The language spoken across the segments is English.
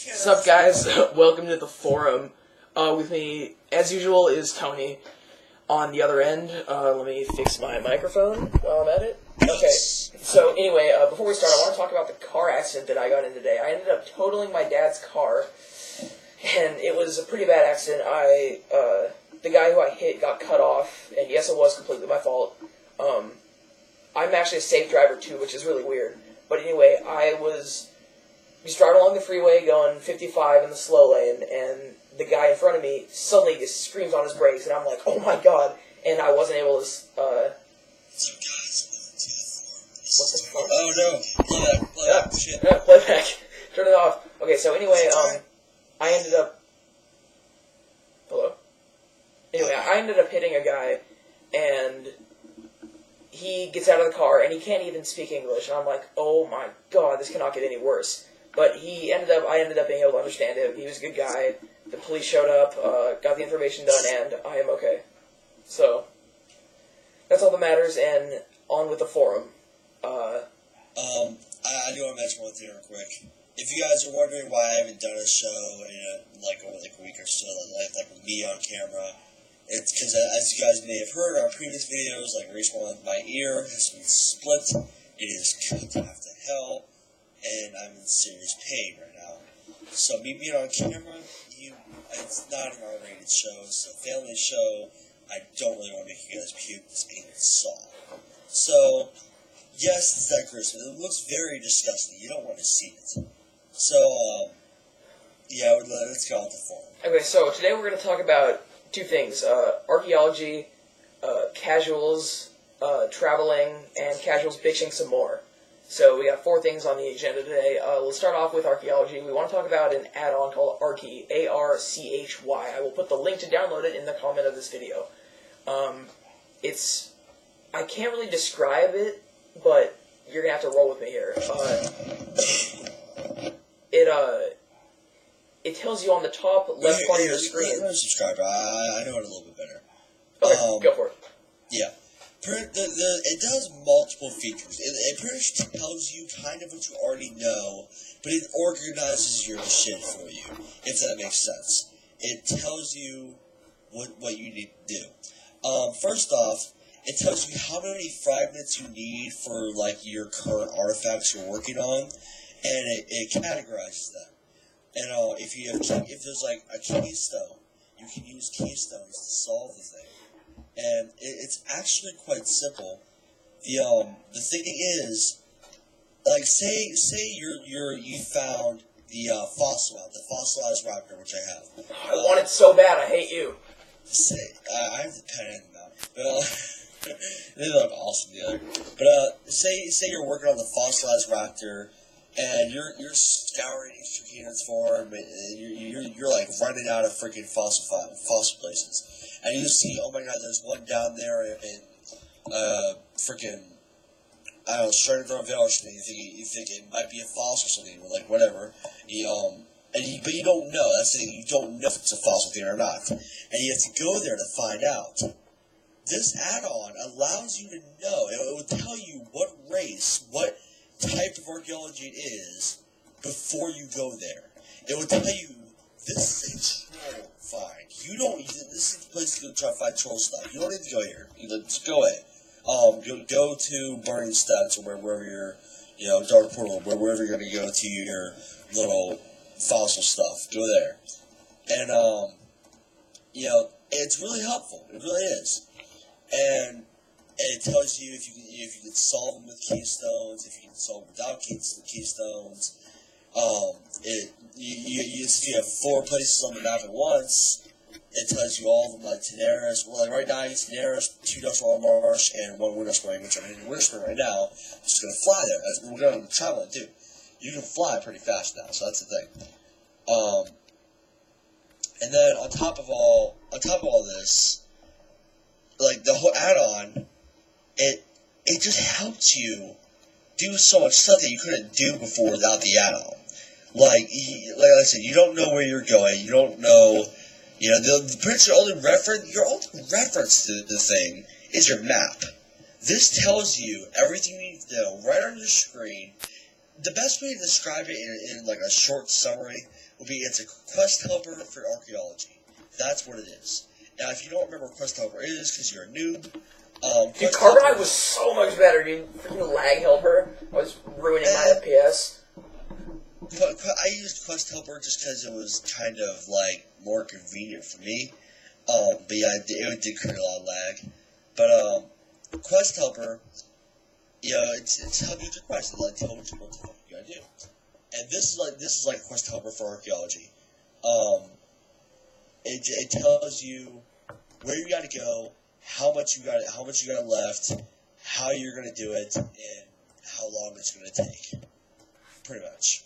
What's up, guys? Welcome to the forum. With me, as usual, is Tony. On the other end, let me fix my microphone while I'm at it. Okay, so anyway, before we start, I want to talk about the car accident that I got in today. I ended up totaling my dad's car, and it was a pretty bad accident. The guy who I hit got cut off, and yes, it was completely my fault. I'm actually a safe driver too, which is really weird. But anyway, we started along the freeway going 55 in the slow lane, and the guy in front of me suddenly just screams on his brakes, and I'm like, oh my god, and I wasn't able to, So guys, what the fuck? oh no, play back, shit. Yeah, play back. Turn it off. Okay, so anyway, I ended up, hello? Anyway, I ended up hitting a guy, and he gets out of the car, and he can't even speak English, and I'm like, oh my god, this cannot get any worse. But I ended up being able to understand him. He was a good guy. The police showed up, got the information done, and I am okay. So, that's all that matters, and on with the forum. I do want to mention one thing real quick. If you guys are wondering why I haven't done a show in over a week or so, like with me on camera, it's because, as you guys may have heard, our previous videos, like recently, my ear has been split. It is cut half to hell, and I'm in serious pain right now. So me being on camera, it's not an R-rated show. It's a family show. I don't really want to make you guys puke. This pain is soft. So, yes, it's that gruesome. It looks very disgusting. You don't want to see it. So, yeah, let's go on to the forum. Okay, so today we're going to talk about two things. Archaeology, casuals, traveling, and casuals bitching some more. So we got 4 things on the agenda today. Let's start off with archaeology. We want to talk about an add-on called Archy, A-R-C-H-Y. I will put the link to download it in the comment of this video. I can't really describe it, but you're going to have to roll with me here. It tells you on the top left part of your screen. Let me subscribe. I know it a little bit better. Okay, go for it. Yeah. It does multiple features. It pretty much tells you kind of what you already know, but it organizes your shit for you, if that makes sense. It tells you what you need to do. First off, it tells you how many fragments you need for your current artifacts you're working on, and it categorizes them. And if there's a keystone, you can use keystones to solve the thing. And it's actually quite simple. The thing is, say you found the fossilized raptor, which I have. I want it so bad. I hate you. I have the pen in now, but they look awesome together. But say you're working on the fossilized raptor, and you're scouring Eastern Kingdom's form, and you're running out of freaking fossil places. And you see, oh my god, there's one down there in freaking, I don't know, Sternthorn Village, and you think it might be a fossil or something, whatever. But you don't know. That's the thing, you don't know if it's a fossil thing or not. And you have to go there to find out. This add-on allows you to know. It will tell you what race, what type of archaeology it is before you go there. It will tell you, this is a troll find. This is the place to go try to find troll stuff. You don't need to go here. Just go ahead. Go to Burning Steps or wherever you're, Dark Portal, wherever you're going to go to your little fossil stuff. Go there. And, it's really helpful. It really is. And it tells you if you can solve them with keystones, if you can solve them without keystones. If you have 4 places on the map at once, it tells you all of them, like Teneris. Well, right now, it's Teneris, 2 Dust Wall Marsh, and 1 Winter Spring, which I'm in Winter Spring right now. I'm just going to fly there. We're going to travel it, too. You can fly pretty fast now, so that's the thing. And then, on top of all this, the whole add-on, it just helps you do so much stuff that you couldn't do before without the add-on. Like I said, you don't know where you're going. You don't know, your only reference to the thing is your map. This tells you everything you need to know right on your screen, the best way to describe it in like a short summary would be it's a quest helper for archaeology. That's what it is. Now, if you don't remember what quest helper is because you're a noob, dude, Carbonite was so much better, dude. Freaking lag helper. I was ruining my FPS. I used quest helper just because it was kind of like more convenient for me. But yeah, it did create a lot of lag. But quest helper, you know, it's helping you with your quest. It like tells you what the fuck you gotta do. And this is like quest helper for archaeology. It tells you where you gotta go, how much you got left, how you're gonna do it, and how long it's gonna take. Pretty much.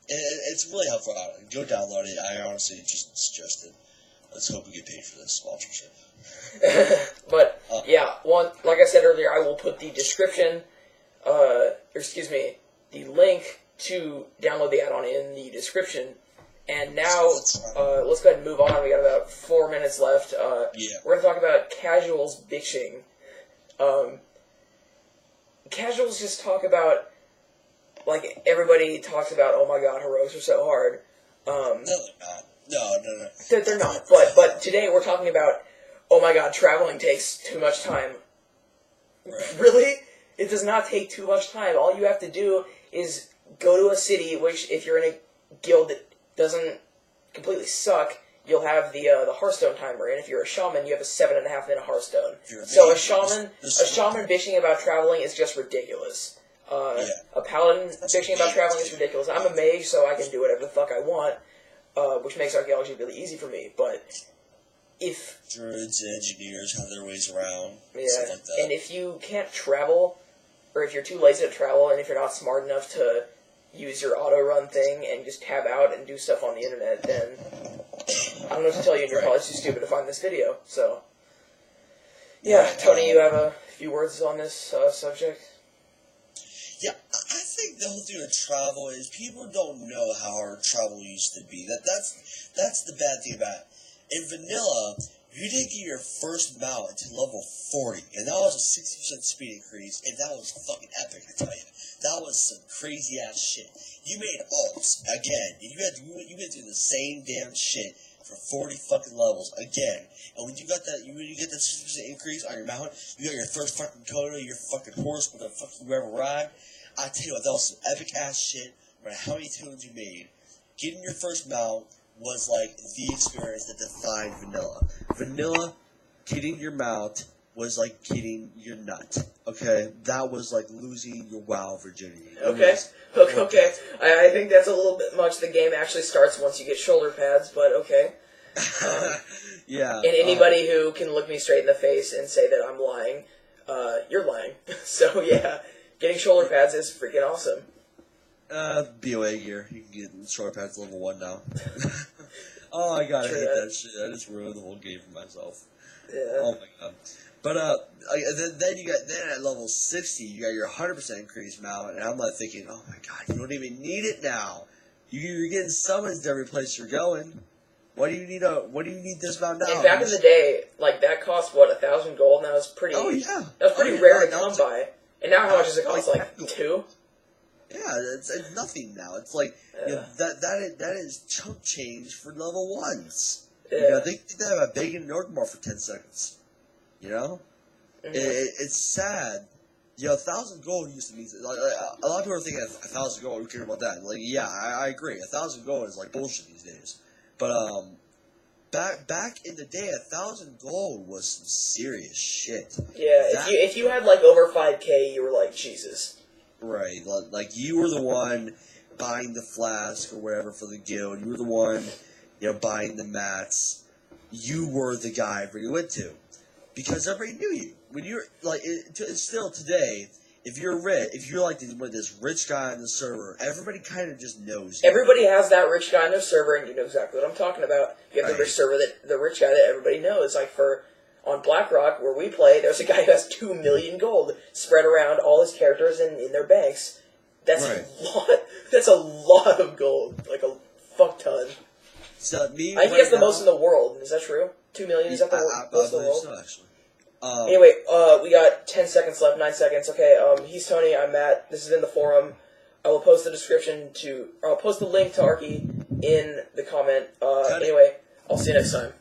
It's really helpful. Go download it. I honestly just suggest it. Let's hope we get paid for this sponsorship. But yeah, like I said earlier, I will put the description, the link to download the add-on in the description. And now, let's go ahead and move on. We got about 4 minutes left. We're going to talk about casuals bitching. Casuals just talk about, like, everybody talks about, oh my god, heroics are so hard. No, they're not. No. They're not. But today we're talking about, oh my god, traveling takes too much time. Right. Really? It does not take too much time. All you have to do is go to a city, which if you're in a guild that doesn't completely suck, you'll have the Hearthstone timer, and if you're a shaman, you have a 7.5 minute Hearthstone. So a shaman bitching about traveling is just ridiculous. A paladin bitching about traveling is ridiculous. I'm a mage, so I can do whatever the fuck I want, which makes archaeology really easy for me. But if druids and engineers have their ways around, stuff like that. And if you can't travel, or if you're too lazy to travel, and if you're not smart enough to use your auto-run thing and just tab out and do stuff on the internet, then I don't know what to tell you, and you're probably too stupid to find this video. So, yeah, Tony, you have a few words on this subject? Yeah, I think the whole thing with travel is people don't know how hard travel used to be. That's the bad thing about it. In vanilla, you did get your first mount to level 40, and that was a 60% speed increase, and that was fucking epic, I tell you. That was some crazy ass shit. You made alts again. You been through the same damn shit for 40 fucking levels again. And when you get that 60% increase on your mount, you got your first fucking Toto, your fucking horse with the fucking you ever ride. I tell you what, that was some epic ass shit. No matter how many tunes you made, getting your first mount was like the experience that defined vanilla. Vanilla, getting your mount was like getting your nut. Okay, that was like losing your WoW virginity. Okay. I think that's a little bit much. The game actually starts once you get shoulder pads, but okay. Yeah. And anybody who can look me straight in the face and say that I'm lying, you're lying. So yeah, getting shoulder pads is freaking awesome. BOA gear. You can get shoulder pads level 1 now. Oh, I gotta hate that shit. I just ruined the whole game for myself. Yeah. Oh my god. But then at level 60, you got your 100% increase mount, and I'm like thinking, oh my god, you don't even need it now. You're getting summons to every place you're going. What do you need this mount now? And back in the day, like that cost what, 1,000 gold? And that was pretty. Oh yeah. That was pretty rare to come by. And now how much does it cost? Like 2? Yeah, it's nothing now. It's like that is chump change for level 1s. Yeah. You know, they have a bacon and Nordmore for 10 seconds. You know, Mm-hmm. It's sad. You know, 1,000 gold used to mean like a lot of people are thinking 1,000 gold. Who cares about that? Like, yeah, I agree. 1,000 gold is like bullshit these days. But back in the day, 1,000 gold was some serious shit. Yeah, if you had like over 5K, you were like Jesus. Right, like you were the one buying the flask or whatever for the guild. You were the one, buying the mats. You were the guy everybody went to because everybody knew you. When you're like, still today, if you're like this rich guy on the server, everybody kind of just knows you. Everybody has that rich guy on their server, and you know exactly what I'm talking about. You have the rich server the rich guy that everybody knows. Like on Blackrock, where we play, there's a guy who has 2 million gold spread around all his characters and in their banks. That's a lot. That's a lot of gold, like a fuck ton. So I think he has the most in the world. Is that true? 2 million is that the most in the world? So, actually. Anyway, we got 10 seconds left, 9 seconds. Okay, he's Tony, I'm Matt. This has been the forum. I will post the description to, or I'll post the link to Archy in the comment. Anyway, I'll see you next time.